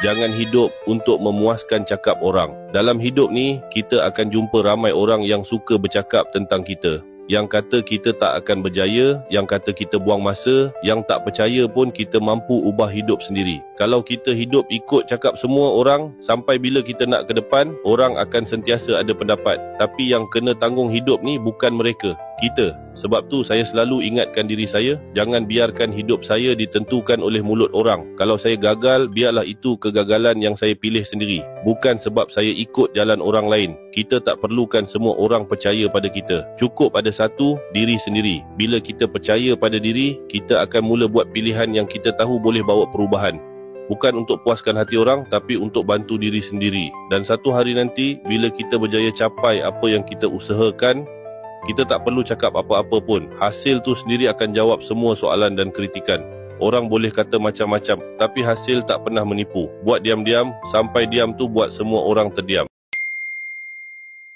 Jangan hidup untuk memuaskan cakap orang. Dalam hidup ni, kita akan jumpa ramai orang yang suka bercakap tentang kita. Yang kata kita tak akan berjaya, yang kata kita buang masa, yang tak percaya pun kita mampu ubah hidup sendiri. Kalau kita hidup ikut cakap semua orang, sampai bila kita nak ke depan, orang akan sentiasa ada pendapat. Tapi yang kena tanggung hidup ni bukan mereka, kita. Sebab tu saya selalu ingatkan diri saya, jangan biarkan hidup saya ditentukan oleh mulut orang. Kalau saya gagal, biarlah itu kegagalan yang saya pilih sendiri, bukan sebab saya ikut jalan orang lain. Kita tak perlukan semua orang percaya pada kita. Cukup ada satu, diri sendiri. Bila kita percaya pada diri, kita akan mula buat pilihan yang kita tahu boleh bawa perubahan. Bukan untuk puaskan hati orang, tapi untuk bantu diri sendiri. Dan satu hari nanti, bila kita berjaya capai apa yang kita usahakan, kita tak perlu cakap apa-apa pun. Hasil tu sendiri akan jawab semua soalan dan kritikan. Orang boleh kata macam-macam, tapi hasil tak pernah menipu. Buat diam-diam, sampai diam tu buat semua orang terdiam.